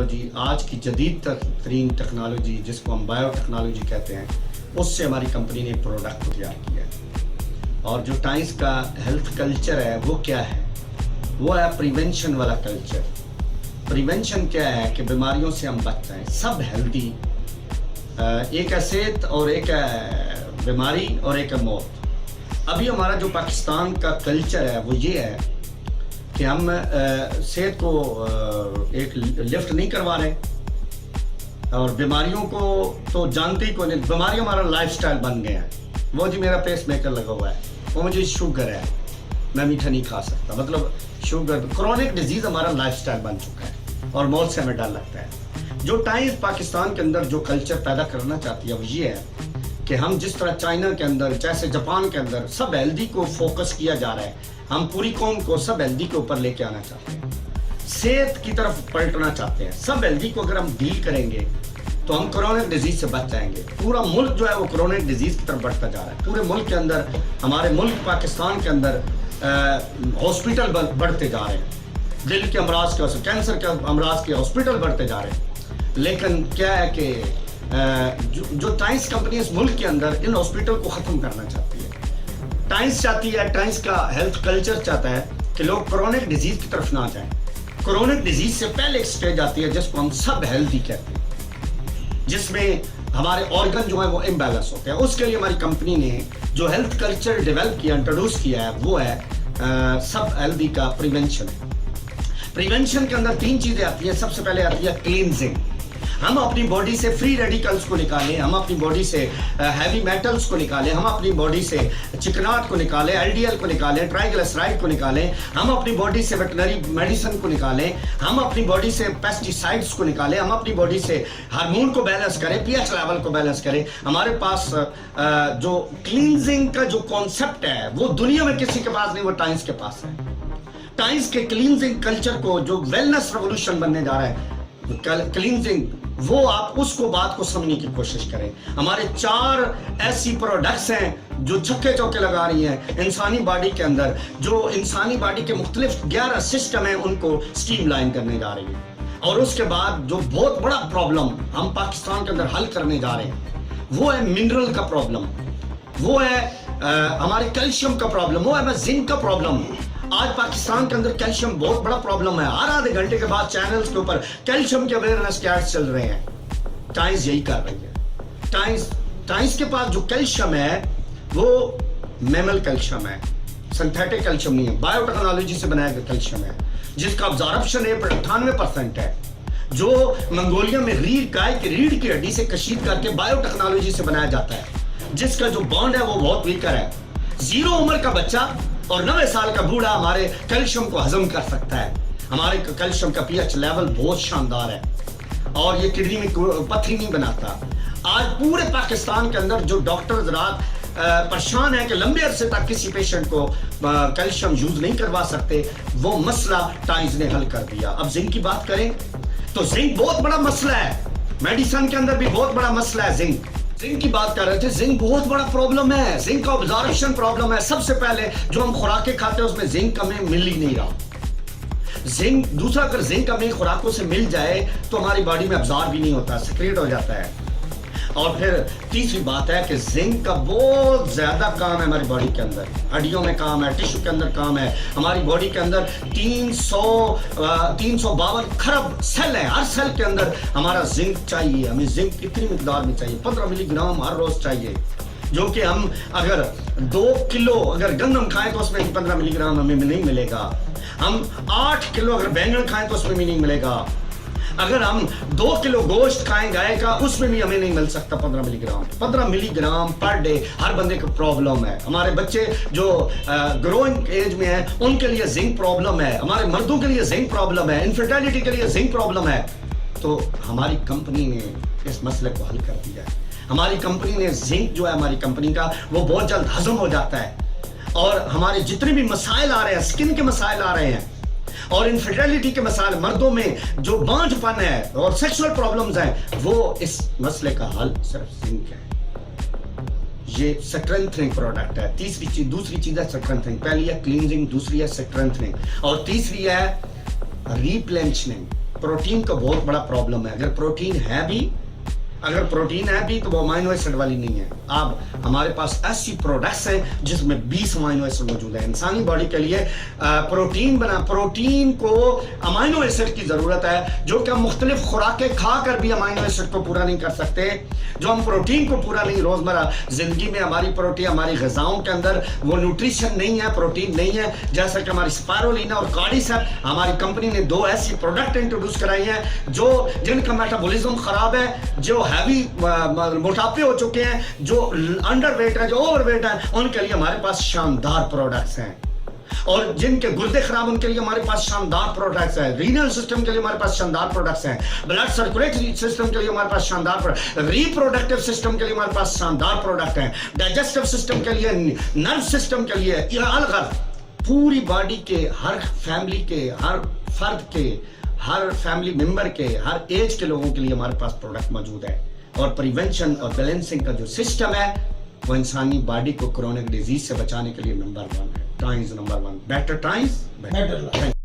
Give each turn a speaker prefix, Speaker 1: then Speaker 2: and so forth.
Speaker 1: Technology, आज की जदीद तरीन टेक्नोलॉजी जिसको हम बायोटेक्नोलॉजी कहते हैं, उससे हमारी कंपनी ने एक प्रोडक्ट तैयार किया है। और जो टाइम्स का हेल्थ कल्चर है वो क्या है? वो है प्रिवेंशन वाला कल्चर। प्रिवेंशन क्या है कि बीमारियों से हम बच जाएं, सब हेल्दी। एक है सेहत और एक है बीमारी और एक है मौत। अभी हमारा जो पाकिस्तान का कल्चर है वो ये है कि हम सेहत को एक लिफ्ट नहीं करवा रहे और बीमारियों को तो जानते ही कोई नहीं। बीमारी हमारा लाइफस्टाइल बन गया है। वो जी मेरा पेस मेकर लगा हुआ है, वो मुझे शुगर है, मैं मीठा नहीं खा सकता, मतलब शुगर क्रॉनिक डिजीज हमारा लाइफस्टाइल बन चुका है और मौत से हमें डर लगता है। जो टाइम्स पाकिस्तान के अंदर जो कल्चर पैदा करना चाहती है वो ये है कि हम जिस तरह चाइना के अंदर, जैसे जापान के अंदर सब हेल्दी को फोकस किया जा रहा है, हम पूरी कौम को सब हेल्दी के ऊपर लेके आना चाहते हैं, सेहत की तरफ पलटना चाहते हैं। सब हेल्दी को अगर हम डील करेंगे तो हम क्रोनिक डिजीज से बच जाएंगे। पूरा मुल्क जो है वो क्रोनिक डिजीज की तरफ बढ़ता जा रहा है। पूरे मुल्क के अंदर, हमारे मुल्क पाकिस्तान के अंदर हॉस्पिटल बढ़ते जा रहे हैं, दिल के अमराज के, कैंसर के अमराज के हॉस्पिटल बढ़ते जा रहे हैं। लेकिन क्या है कि जो टाइम्स कंपनी इस मुल्क के अंदर इन हॉस्पिटल को ख़त्म करना चाहती है। टाइम्स चाहती है, टाइम्स का हेल्थ कल्चर चाहता है कि लोग क्रोनिक डिजीज की तरफ ना जाएं। क्रोनिक डिजीज से पहले एक स्टेज आती है जिसको हम सब हेल्दी कहते हैं, जिसमें हमारे ऑर्गन जो है वो इम्बैलेंस होते हैं। उसके लिए हमारी कंपनी ने जो हेल्थ कल्चर डेवलप किया, इंट्रोड्यूस किया है, वो है सब हेल्दी का प्रिवेंशन। प्रिवेंशन के अंदर 3 चीजें आती है। सबसे पहले आती है क्लींजिंग। हम अपनी बॉडी से फ्री रेडिकल्स को निकालें, हम अपनी बॉडी से हैवी मेटल्स को निकालें, हम अपनी बॉडी से चिकनाट को निकालें, एलडीएल को निकालें, ट्राइग्लिसराइड को निकालें, हम अपनी बॉडी से वेटनरी मेडिसिन को निकालें, हम अपनी बॉडी से पेस्टिसाइड्स को निकालें, हम अपनी बॉडी से हार्मोन को बैलेंस करें, पीएच लेवल को बैलेंस करें। हमारे पास जो क्लींजिंग का जो कॉन्सेप्ट है वो दुनिया में किसी के पास नहीं, वो टाइम्स के पास है। टाइम्स के क्लींजिंग कल्चर को जो वेलनेस रेवोल्यूशन बनने जा रहा है, क्लींजिंग, वो आप उसको बात को समझने की कोशिश करें। हमारे 4 ऐसी प्रोडक्ट्स हैं जो छक्के चौके लगा रही हैं इंसानी बॉडी के अंदर, जो इंसानी बॉडी के मुख्तलिफ 11 सिस्टम हैं उनको स्ट्रीमलाइन करने जा रही है। और उसके बाद जो बहुत बड़ा प्रॉब्लम हम पाकिस्तान के अंदर हल करने जा रहे हैं वो है मिनरल का प्रॉब्लम, वो है हमारे कैल्शियम का प्रॉब्लम, वो है जिंक का प्रॉब्लम। आज पाकिस्तान के अंदर कैल्शियम बहुत बड़ा प्रॉब्लम है। हर आधे घंटे के बाद चैनल्स के ऊपर कैल्शियम के अवेयरनेस एड्स चल रहे हैं। टाइम्स यही कर रही है। टाइम्स के पास जो कैल्शियम है वो मैमल कैल्शियम है, सिंथेटिक कैल्शियम नहीं है, बायोटेक्नोलॉजी से बनाया गया कैल्शियम है, जिसका अब्जॉर्प्शन 98% है, जो मंगोलिया में गाय की रीढ़ की हड्डी से कशीद करके बायोटेक्नोलॉजी से बनाया जाता है, जिसका जो बॉन्ड है वो बहुत वीकर है। 0 उम्र का बच्चा और 90 साल का बूढ़ा हमारे कैल्शियम को हजम कर सकता है। हमारे कैल्शियम का पीएच लेवल बहुत शानदार है और ये किडनी में पथरी नहीं बनाता। आज पूरे पाकिस्तान के अंदर जो डॉक्टर रात परेशान है कि लंबे अरसे तक किसी पेशेंट को कैल्शियम यूज नहीं करवा सकते, वो मसला टाइम्स ने हल कर दिया। अब जिंक की बात करें तो जिंक बहुत बड़ा मसला है, मेडिसिन के अंदर भी बहुत बड़ा मसला है। जिंक की बात कर रहे थे, जिंक बहुत बड़ा प्रॉब्लम है, जिंक का अब्जॉर्प्शन प्रॉब्लम है। सबसे पहले जो हम खुराकें खाते हैं उसमें जिंक हमें मिल ही नहीं रहा। जिंक दूसरा, अगर जिंक हमें खुराकों से मिल जाए तो हमारी बॉडी में अब्जॉर्ब भी नहीं होता, सिक्रेट हो जाता है। और फिर तीसरी बात है कि जिंक का बहुत ज्यादा काम है हमारी बॉडी के अंदर, हड्डियों में काम है, टिश्यू के अंदर काम है। हमारी बॉडी के अंदर 352 खरब सेल है, हर सेल के अंदर हमारा जिंक चाहिए। हमें जिंक कितनी मिकदार में चाहिए? 15 मिलीग्राम हर रोज चाहिए, जो कि हम अगर 2 किलो अगर गंदम खाएं तो उसमें 15 मिलीग्राम हमें नहीं मिलेगा। हम 8 किलो अगर बैंगन खाएं तो उसमें भी नहीं मिलेगा। अगर हम 2 किलो गोश्त खाएं गाय का, उसमें भी हमें नहीं मिल सकता 15 मिलीग्राम। 15 मिलीग्राम पर डे हर बंदे को प्रॉब्लम है। हमारे बच्चे जो ग्रोइंग एज में है उनके लिए जिंक प्रॉब्लम है, हमारे मर्दों के लिए जिंक प्रॉब्लम है, इनफर्टिलिटी के लिए जिंक प्रॉब्लम है। तो हमारी कंपनी ने इस मसले को हल कर दिया है। हमारी कंपनी ने जिंक जो है हमारी कंपनी का वो बहुत जल्द हजम हो जाता है और हमारे जितने भी मसाइल आ रहे हैं, स्किन के मसाइल आ रहे हैं और इनफर्टिलिटी के मसाइल, मर्दों में जो बांझपन है और सेक्सुअल प्रॉब्लम्स हैं, वो इस मसले का हल सिर्फ जिंक है। ये स्ट्रेंथनिंग प्रोडक्ट है। दूसरी चीज है स्ट्रेंथनिंग। पहली है क्लींजिंग, दूसरी है स्ट्रेंथनिंग और तीसरी है रिप्लेनिशिंग। प्रोटीन का बहुत बड़ा प्रॉब्लम है। अगर प्रोटीन है भी तो वो अमाइनो एसिड वाली नहीं है। अब हमारे पास ऐसी प्रोडक्ट्स हैं जिसमें 20 अमाइनो एसिड मौजूद है। इंसानी बॉडी के लिए प्रोटीन को अमाइनो एसिड की जरूरत है, जो कि हम मुख्तलिफ खुराकें खाकर भी अमाइनो एसिड को पूरा नहीं कर सकते। जो हम प्रोटीन को पूरा नहीं, रोजमर्रा जिंदगी में हमारी प्रोटीन, हमारी ग़िज़ाओं के अंदर वो न्यूट्रिशन नहीं है, प्रोटीन नहीं है। जैसा कि हमारी स्पायरुलिना और कार्डिसेप, हमारी कंपनी ने 2 ऐसी प्रोडक्ट इंट्रोड्यूस कराई हैं जिनका मेटाबॉलिज्म खराब है, जो हैवी मोटापे हो चुके हैं, जो अंडरवेट है, जो ओवरवेट है, उनके लिए हमारे पास शानदार प्रोडक्ट्स हैं। और जिनके गुर्दे खराब, उनके लिए हमारे पास शानदार प्रोडक्ट्स हैं। रीनल सिस्टम के लिए हमारे पास शानदार प्रोडक्ट्स हैं। ब्लड सर्कुलेटरी सिस्टम के लिए हमारे पास शानदार प्रोडक्ट, रिप्रोडक्टिव सिस्टम के लिए हमारे पास शानदार प्रोडक्ट हैं। डाइजेस्टिव सिस्टम के लिए, नर्व सिस्टम के लिए, अलग पूरी बॉडी के हर फैमिली के, हर फर्द के, हर फैमिली मेंबर के, हर एज के लोगों के लिए हमारे पास प्रोडक्ट मौजूद है। और प्रिवेंशन और बैलेंसिंग का जो सिस्टम है वो इंसानी बॉडी को क्रोनिक डिजीज से बचाने के लिए नंबर 1 है। Times number 1, better times better life.